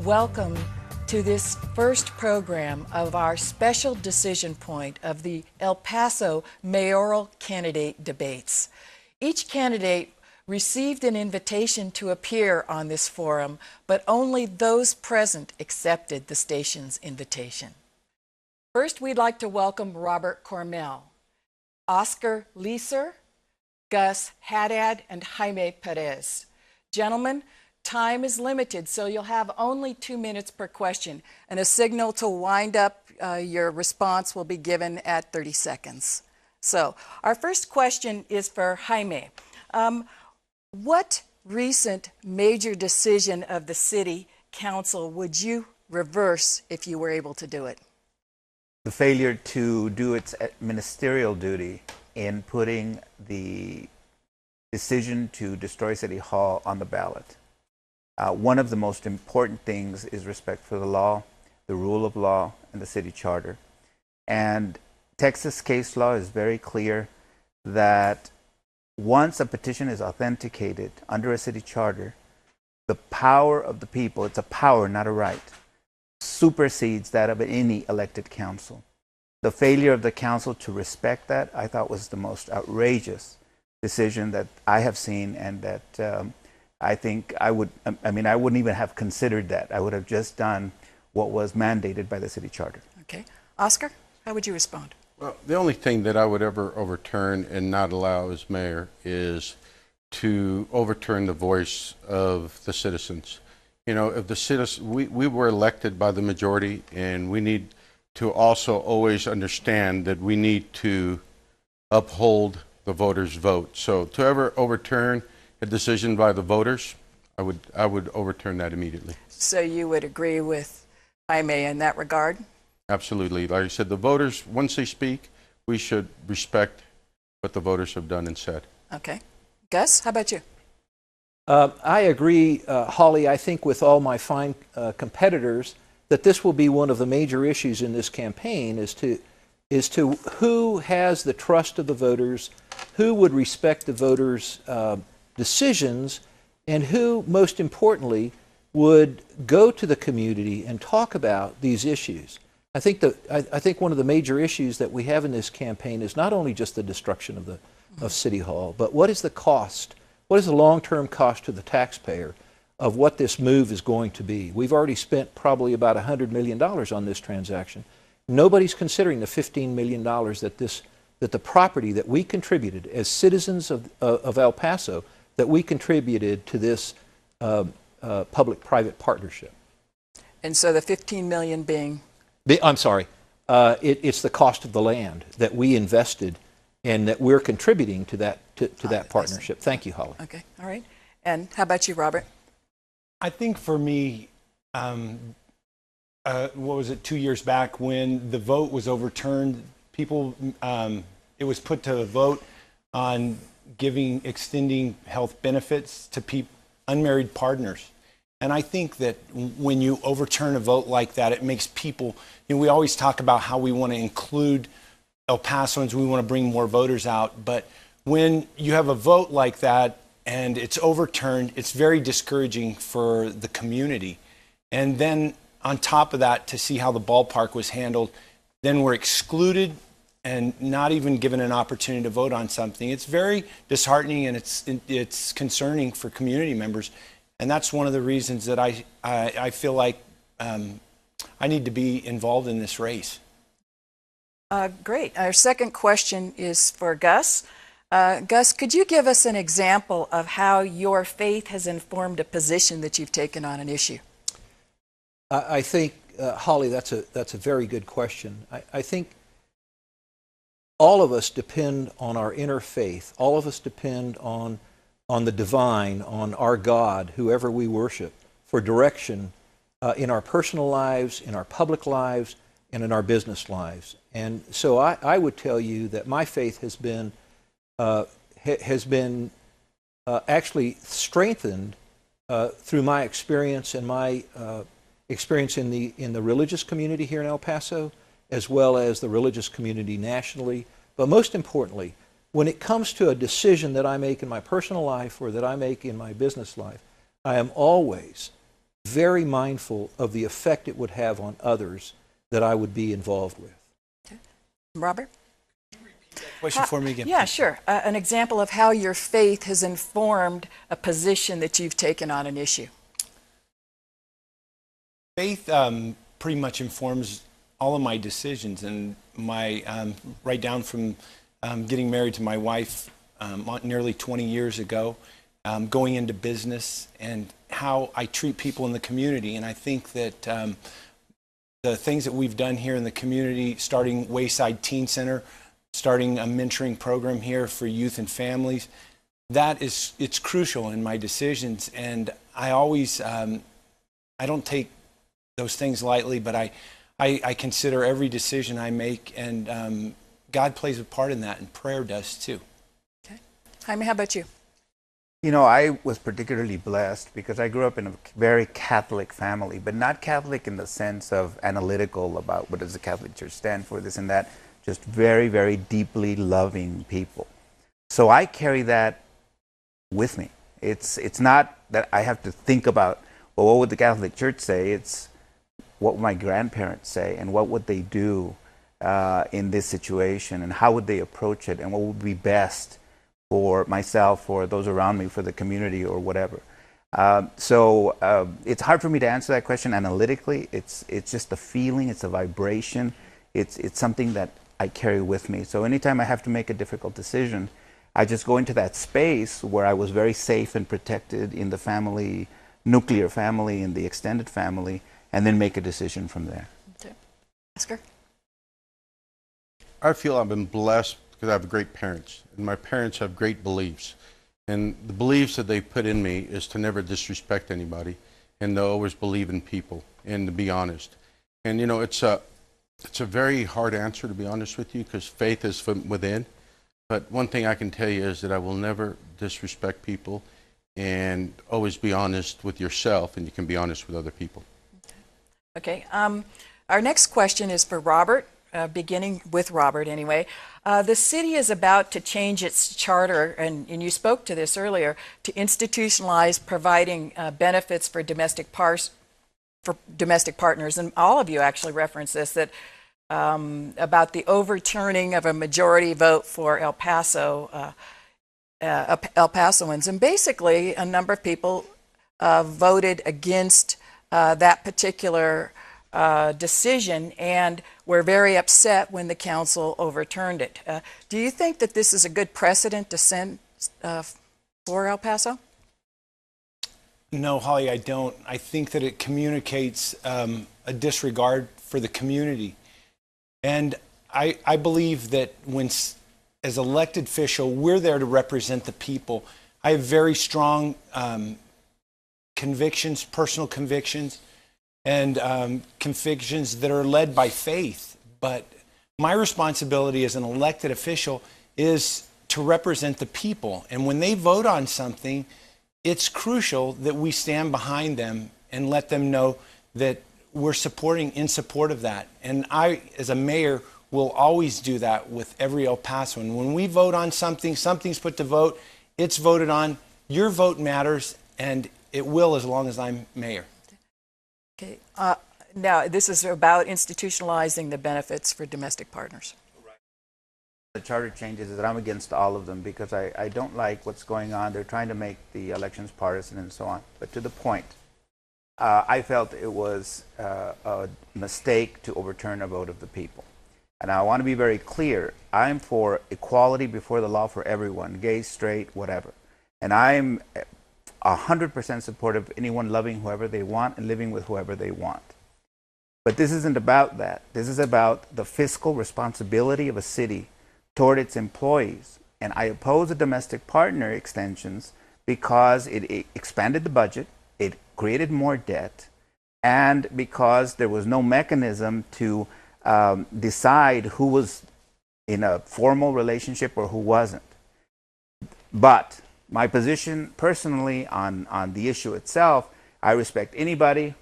Welcome to this first program of our special decision point of the El Paso mayoral candidate debates. Each candidate received an invitation to appear on this forum, but only those present accepted the station's invitation. First, we'd like to welcome Robert Cormel, Oscar Leeser, Gus Haddad, and Jaime Perez. Gentlemen, time is limited, so you'll have only 2 minutes per question, and a signal to wind up your response will be given at 30 seconds. So, our first question is for Jaime. What recent major decision of the City Council would you reverse if you were able to do it? The failure to do its ministerial duty in putting the decision to destroy City Hall on the ballot. One of the most important things is respect for the law, the rule of law, and the city charter. And Texas case law is very clear that once a petition is authenticated under a city charter, the power of the people, it's a power, not a right, supersedes that of any elected council. The failure of the council to respect that, I thought, was the most outrageous decision that I have seen, and that I think I wouldn't even have considered that. I would have just done what was mandated by the city charter. Okay. Oscar, how would you respond? Well, the only thing that I would ever overturn and not allow as mayor is to overturn the voice of the citizens. You know, if the citizens, we were elected by the majority, and we need to also always understand that we need to uphold the voters' vote. So to ever overturn a decision by the voters, I would overturn that immediately. So you would agree with Jaime in that regard? Absolutely. Like I said, the voters, once they speak, we should respect what the voters have done and said. Okay. Gus, how about you? I agree, Holly. I think with all my fine competitors that this will be one of the major issues in this campaign is to who has the trust of the voters, who would respect the voters' decisions, and who, most importantly, would go to the community and talk about these issues. I think one of the major issues that we have in this campaign is not only just the destruction of City Hall, but what is the cost? What is the long-term cost to the taxpayer of what this move is going to be? We've already spent probably about $100 million on this transaction. Nobody's considering the $15 million that the property that we contributed as citizens of El Paso, that we contributed to this public-private partnership. And so the $15 million being? I'm sorry. It's the cost of the land that we invested and that we're contributing to that partnership. Thank you, Holly. Okay, all right. And how about you, Robert? I think for me, what was it, 2 years back when the vote was overturned, people, it was put to a vote on extending health benefits to unmarried partners. And I think that when you overturn a vote like that, it makes people, we always talk about how we want to include El Pasoans, we want to bring more voters out. But when you have a vote like that and it's overturned, it's very discouraging for the community. And then on top of that, to see how the ballpark was handled, then we're excluded and not even given an opportunity to vote on something. It's very disheartening, and it's concerning for community members. And that's one of the reasons that I feel like I need to be involved in this race. Great. Our second question is for Gus. Gus, could you give us an example of how your faith has informed a position that you've taken on an issue? I think, Holly, that's a very good question. I think all of us depend on our inner faith. All of us depend on the divine, on our God, whoever we worship, for direction in our personal lives, in our public lives, and in our business lives. And so I would tell you that my faith has been actually strengthened through my experience and my experience in the religious community here in El Paso, as well as the religious community nationally. But most importantly, when it comes to a decision that I make in my personal life or that I make in my business life, I am always very mindful of the effect it would have on others that I would be involved with. Okay. Robert? Question for me again. Yeah, sure. An example of how your faith has informed a position that you've taken on an issue. Faith pretty much informs all of my decisions, and my right down from getting married to my wife nearly 20 years ago, going into business, and how I treat people in the community. And I think that the things that we've done here in the community, starting Wayside Teen Center, starting a mentoring program here for youth and families, it's crucial in my decisions. And I always, I don't take those things lightly, but I consider every decision I make, and God plays a part in that, and prayer does too. Okay. Jaime, how about you? You know, I was particularly blessed because I grew up in a very Catholic family, but not Catholic in the sense of analytical about what does the Catholic Church stand for, this and that. Just very, very deeply loving people. So I carry that with me. It's not that I have to think about, well, what would the Catholic Church say? It's what would my grandparents say, and what would they do in this situation, and how would they approach it, and what would be best for myself, for those around me, for the community, or whatever. So it's hard for me to answer that question analytically. It's just a feeling, it's a vibration, it's something that I carry with me. So anytime I have to make a difficult decision, I just go into that space where I was very safe and protected in the family, nuclear family, in the extended family, and then make a decision from there. Okay. Oscar? I feel I've been blessed because I have great parents, and my parents have great beliefs. And the beliefs that they put in me is to never disrespect anybody, and to always believe in people, and to be honest. And you know, it's a very hard answer, to be honest with you, because faith is from within. But one thing I can tell you is that I will never disrespect people, and always be honest with yourself, and you can be honest with other people. Okay. Our next question is for Robert, beginning with Robert anyway. The city is about to change its charter, and you spoke to this earlier, to institutionalize providing benefits for domestic partners, and all of you actually referenced this, that about the overturning of a majority vote for El Pasoans. And basically, a number of people voted against that particular decision, and were very upset when the council overturned it. Do you think that this is a good precedent to send for El Paso? No, Holly, I don't. I think that it communicates a disregard for the community. And I believe that when, as elected official, we're there to represent the people. I have very strong convictions, personal convictions, and convictions that are led by faith. But my responsibility as an elected official is to represent the people. And when they vote on something, it's crucial that we stand behind them and let them know that we're in support of that. And I, as a mayor, will always do that with every El Pasoan. When we vote on something, something's put to vote, it's voted on. Your vote matters, and it will as long as I'm mayor. Okay. Now, this is about institutionalizing the benefits for domestic partners. The charter changes is that I'm against all of them because I don't like what's going on. They're trying to make the elections partisan and so on. But to the point, I felt it was a mistake to overturn a vote of the people. And I want to be very clear. I'm for equality before the law for everyone, gay, straight, whatever. And I'm 100% supportive of anyone loving whoever they want and living with whoever they want. But this isn't about that. This is about the fiscal responsibility of a city toward its employees. And I oppose the domestic partner extensions because it expanded the budget, it created more debt, and because there was no mechanism to decide who was in a formal relationship or who wasn't. But my position personally on the issue itself, I respect anybody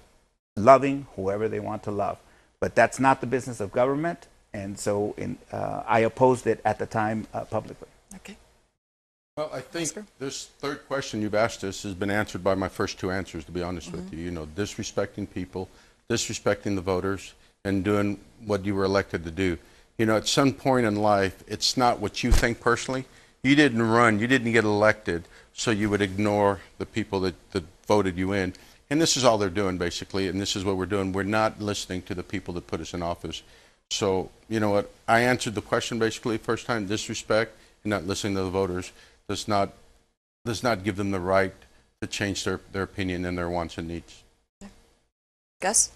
loving whoever they want to love. But that's not the business of government, and so I opposed it at the time publicly. Okay. Well, I think this third question you've asked us has been answered by my first two answers, to be honest with you. You know, disrespecting people, disrespecting the voters, and doing what you were elected to do. You know, at some point in life, it's not what you think personally. You didn't run, you didn't get elected, so you would ignore the people that voted you in. And this is all they're doing, basically, and this is what we're doing. We're not listening to the people that put us in office. So, you know what, I answered the question basically first time, disrespect and not listening to the voters does not give them the right to change their opinion and their wants and needs. Gus?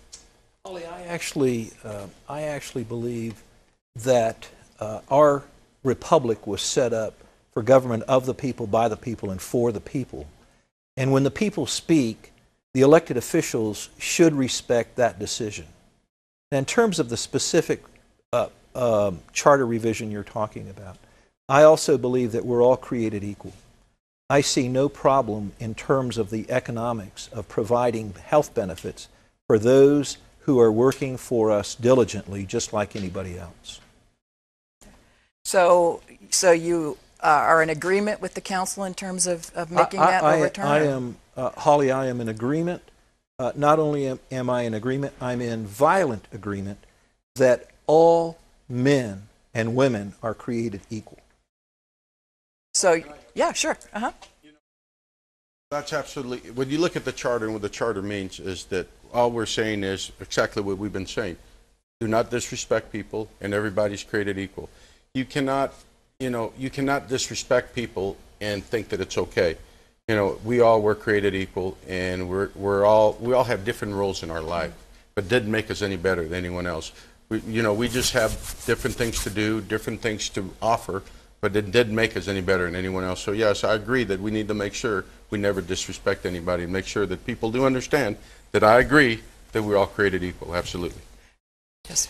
Holly, I actually believe that our republic was set up for government of the people, by the people, and for the people. And when the people speak, the elected officials should respect that decision. Now, in terms of the specific charter revision you're talking about, I also believe that we're all created equal. I see no problem in terms of the economics of providing health benefits for those who are working for us diligently, just like anybody else. So you are in agreement with the council in terms of making that overturn? I am, Holly, I am in agreement. Not only am I in agreement, I'm in violent agreement that all men and women are created equal. So, yeah, sure. That's absolutely, when you look at the charter, and what the charter means is that all we're saying is exactly what we've been saying. Do not disrespect people, and everybody's created equal. You cannot disrespect people and think that it's okay. You know, we all were created equal, and we all have different roles in our life, but it didn't make us any better than anyone else. We just have different things to do, different things to offer, but it didn't make us any better than anyone else. So yes, I agree that we need to make sure we never disrespect anybody and make sure that people do understand that I agree that we're all created equal. Absolutely. Yes.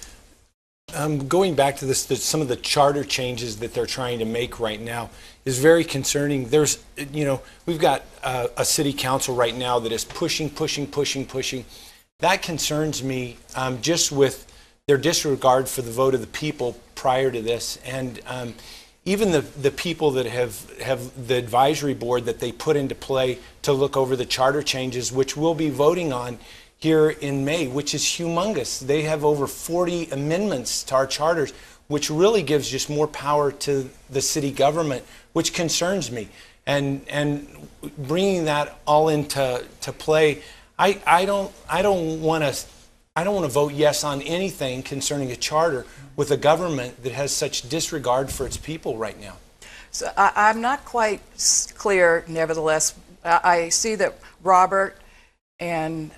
Going back to this, some of the charter changes that they're trying to make right now is very concerning. We've got a city council right now that is pushing. That concerns me just with their disregard for the vote of the people prior to this. And even the people that have the advisory board that they put into play to look over the charter changes, which we'll be voting on here in May, which is humongous. They have over 40 amendments to our charters, which really gives just more power to the city government, which concerns me. And bringing that all into play, I don't want to vote yes on anything concerning a charter with a government that has such disregard for its people right now. So I'm not quite clear, nevertheless. I see that Robert and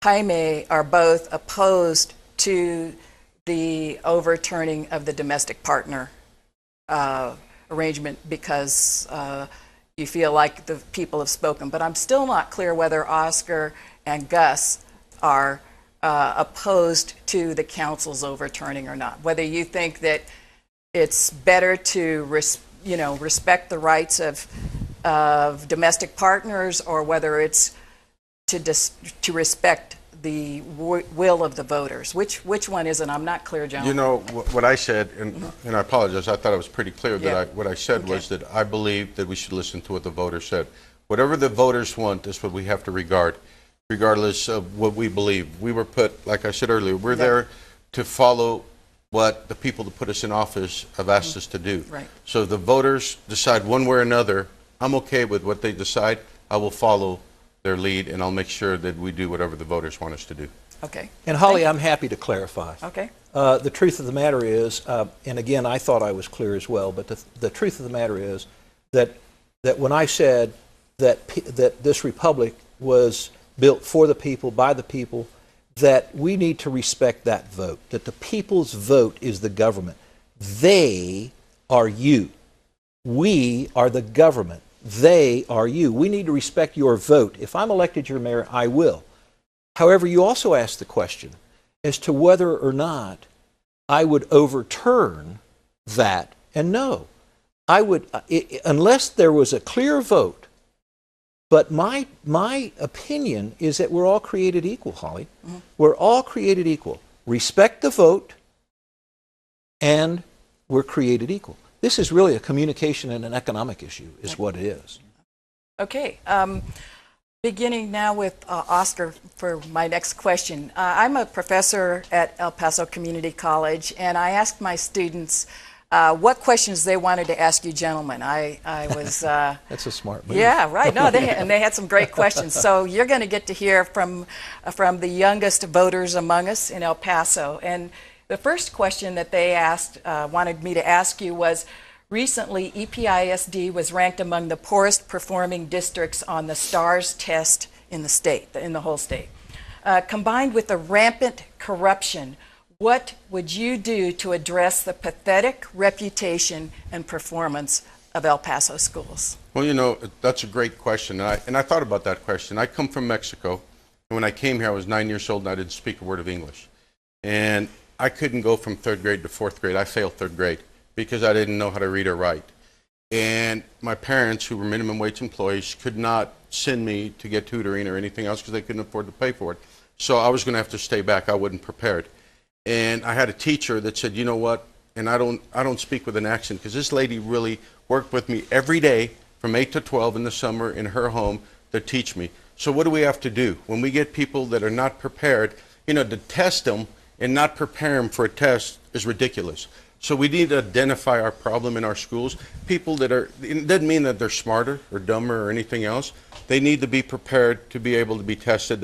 Jaime are both opposed to the overturning of the domestic partner arrangement because you feel like the people have spoken. But I'm still not clear whether Oscar and Gus are opposed to the council's overturning or not. Whether you think that it's better to respect the rights of domestic partners, or whether it's to respect the will of the voters. Which one is it? I'm not clear, John. You know, what I said, and I apologize, I thought I was pretty clear that what I said was that I believe that we should listen to what the voters said. Whatever the voters want is what we have to regard, regardless of what we believe. We were put, like I said earlier, we're there to follow what the people that put us in office have asked us to do. Right. So if the voters decide one way or another, I'm okay with what they decide. I will follow their lead, and I'll make sure that we do whatever the voters want us to do. Okay. And Holly, I'm happy to clarify. Okay. The truth of the matter is, and again, I thought I was clear as well, but the truth of the matter is that when I said that this republic was built for the people, by the people, that we need to respect that vote, that the people's vote is the government. They are you. We are the government. They are you. We need to respect your vote. If I'm elected your mayor, I will. However, you also asked the question as to whether or not I would overturn that. And no, I would, unless there was a clear vote. But my opinion is that we're all created equal, Holly. Mm-hmm. We're all created equal. Respect the vote, and we're created equal. This is really a communication and an economic issue, is what it is. Okay. Beginning now with Oscar for my next question. I'm a professor at El Paso Community College, and I asked my students what questions they wanted to ask you gentlemen. I was... That's a smart move. Yeah, right. No, and they had some great questions. So you're going to get to hear from the youngest voters among us in El Paso. And the first question that they wanted me to ask you was, recently, EPISD was ranked among the poorest performing districts on the STARS test in the state, in the whole state. Combined with the rampant corruption, what would you do to address the pathetic reputation and performance of El Paso schools? Well, you know, that's a great question, and I thought about that question. I come from Mexico, and when I came here, I was 9 years old, and I didn't speak a word of English. And I couldn't go from 3rd grade to 4th grade. I failed 3rd grade because I didn't know how to read or write. And my parents, who were minimum wage employees, could not send me to get tutoring or anything else because they couldn't afford to pay for it. So I was going to have to stay back. I wasn't prepared. And I had a teacher that said, you know what, and I don't speak with an accent, because this lady really worked with me every day from 8 to 12 in the summer in her home to teach me. So what do we have to do? When we get people that are not prepared, you know, to test them and not prepare them for a test is ridiculous. So we need to identify our problem in our schools. People that are, it doesn't mean that they're smarter or dumber or anything else. They need to be prepared to be able to be tested.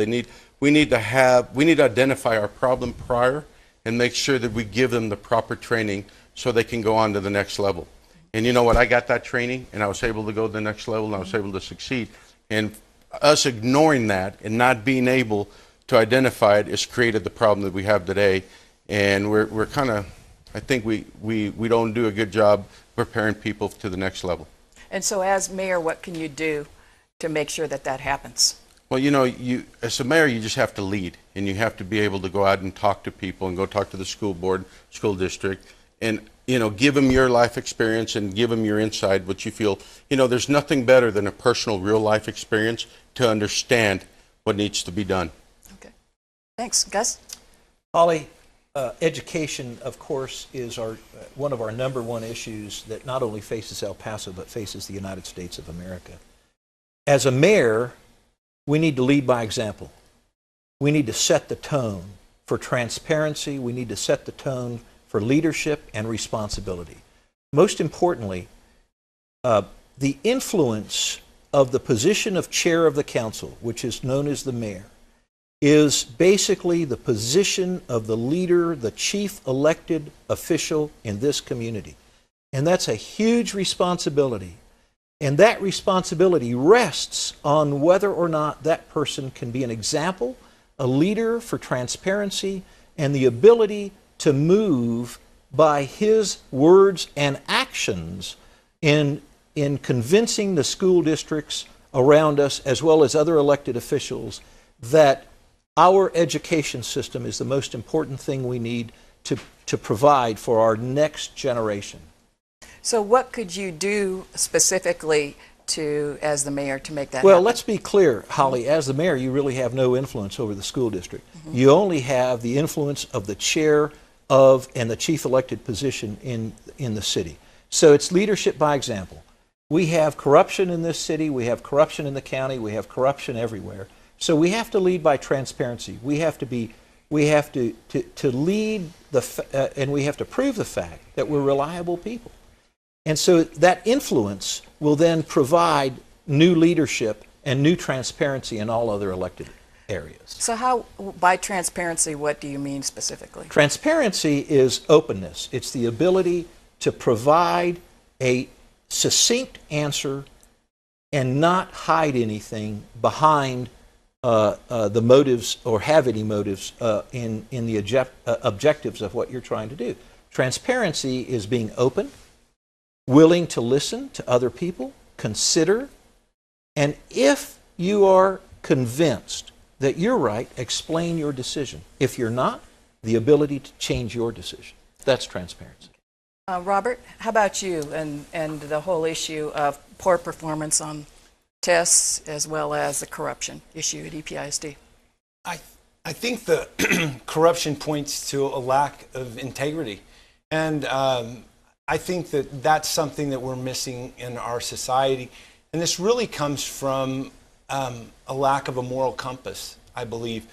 We need to identify our problem prior and make sure that we give them the proper training so they can go on to the next level. And you know what, I got that training and I was able to go to the next level and I was able to succeed. And us ignoring that and not being able to identify it has created the problem that we have today. And we're kind of, I think we don't do a good job preparing people to the next level. And so as mayor, what can you do to make sure that that happens? Well, you know, as a mayor, you just have to lead, and you have to be able to go out and talk to people and go talk to the school board, school district, and, you know, give them your life experience and give them your insight, what you feel. You know, there's nothing better than a personal, real life experience to understand what needs to be done. Okay. Thanks. Gus? Holly, education, of course, is one of our #1 issues that not only faces El Paso, but faces the United States of America. As a mayor, we need to lead by example. We need to set the tone for transparency. We need to set the tone for leadership and responsibility. Most importantly, the influence of the position of chair of the council, which is known as the mayor, is basically the position of the leader, the chief elected official in this community. And that's a huge responsibility. And that responsibility rests on whether or not that person can be an example, a leader for transparency, and the ability to move by his words and actions in convincing the school districts around us, as well as other elected officials, that our education system is the most important thing we need to provide for our next generation. So what could you do specifically as the mayor, to make that Well, happen? let's be clear, Holly. As the mayor, you really have no influence over the school district. You only have the influence of the chair of and the chief elected position in the city. So it's leadership by example. We have corruption in this city. We have corruption in the county. We have corruption everywhere. So we have to lead by transparency. We have to lead and we have to prove the fact that we're reliable people. And so that influence will then provide new leadership and new transparency in all other elected areas. So how, by transparency, what do you mean specifically? Transparency is openness. It's the ability to provide a succinct answer and not hide anything behind the motives or have any motives in the objectives of what you're trying to do. Transparency is being open, willing to listen to other people, consider, and if you are convinced that you're right, explain your decision. If you're not, the ability to change your decision. That's transparency. Robert, how about you and the whole issue of poor performance on tests as well as the corruption issue at EPISD? I think the corruption points to a lack of integrity. And I think that that's something that we're missing in our society. And this really comes from a lack of a moral compass, I believe.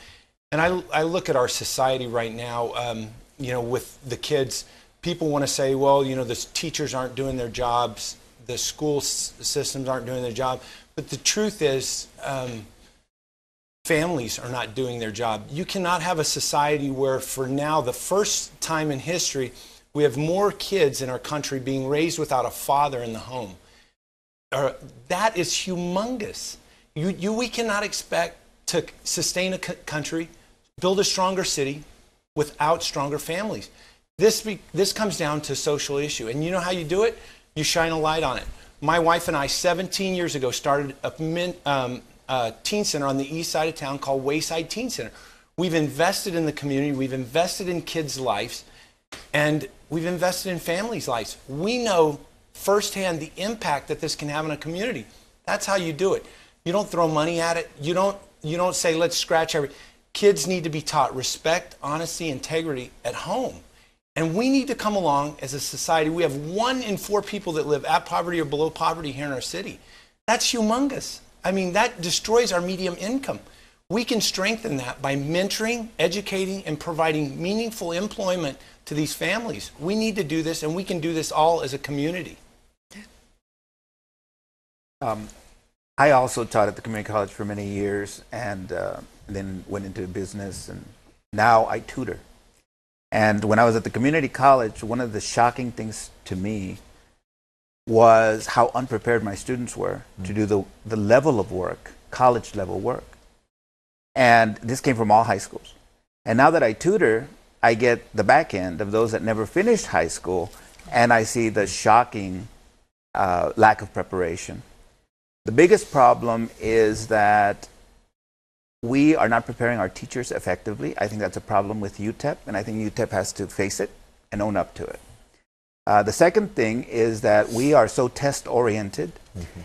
And I look at our society right now, with the kids. People want to say, well, the teachers aren't doing their jobs, the school systems aren't doing their job. But the truth is, families are not doing their job. You cannot have a society where, for now, the first time in history, we have more kids in our country being raised without a father in the home. That is humongous. We cannot expect to sustain a country, build a stronger city without stronger families. This comes down to social issue. And you know how you do it? You shine a light on it. My wife and I, 17 years ago, started a teen center on the east side of town called Wayside Teen Center. We've invested in the community. We've invested in kids' lives. And we've invested in families' lives. We know firsthand the impact that this can have on a community. That's how you do it. You don't throw money at it. You don't say, let's scratch every. Kids need to be taught respect, honesty, integrity at home. And we need to come along as a society. We have 1 in 4 people that live at poverty or below poverty here in our city. That's humongous. I mean, that destroys our median income. We can strengthen that by mentoring, educating, and providing meaningful employment to these families. We need to do this, and we can do this all as a community. I also taught at the community college for many years, and then went into business, and now I tutor. And when I was at the community college, one of the shocking things to me was how unprepared my students were to do the level of work, college level work. And this came from all high schools. And now that I tutor, I get the back end of those that never finished high school, and I see the shocking lack of preparation. The biggest problem is that we are not preparing our teachers effectively. I think that's a problem with UTEP, and I think UTEP has to face it and own up to it. The second thing is that we are so test-oriented,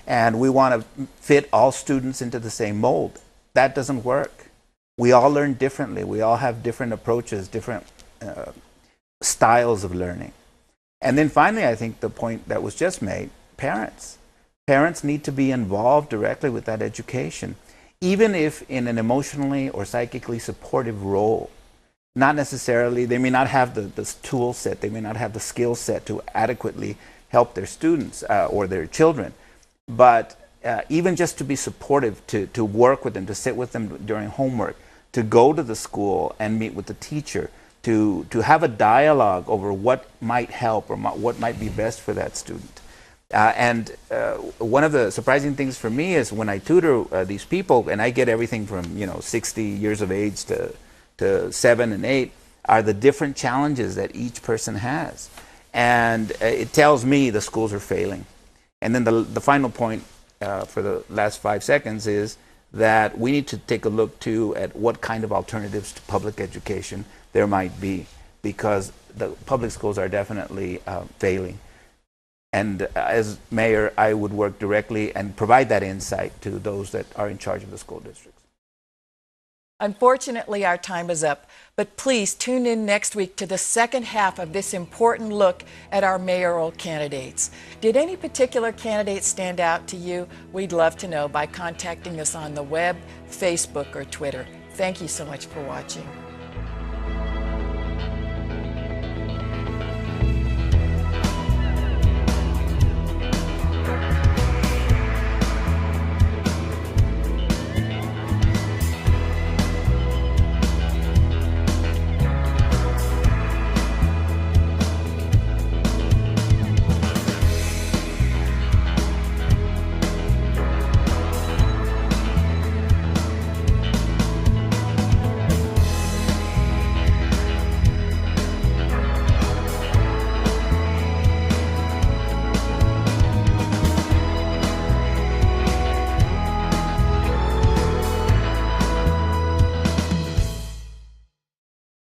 and we want to fit all students into the same mold. That doesn't work. We all learn differently. We all have different approaches, different styles of learning. And then finally, I think the point that was just made, parents. Parents need to be involved directly with that education, even if in an emotionally or psychically supportive role. Not necessarily, they may not have the tool set, they may not have the skill set to adequately help their students or their children. But even just to be supportive, to work with them, to sit with them during homework, to go to the school and meet with the teacher, to have a dialogue over what might help or what might be best for that student. And one of the surprising things for me is when I tutor these people, and I get everything from 60 years of age to 7 and 8, are the different challenges that each person has. And it tells me the schools are failing. And then the final point for the last 5 seconds is that we need to take a look too at what kind of alternatives to public education there might be, because the public schools are definitely failing. And as mayor, I would work directly and provide that insight to those that are in charge of the school districts. Unfortunately, our time is up, but please tune in next week to the second half of this important look at our mayoral candidates. Did any particular candidate stand out to you? We'd love to know by contacting us on the web, Facebook, or Twitter. Thank you so much for watching.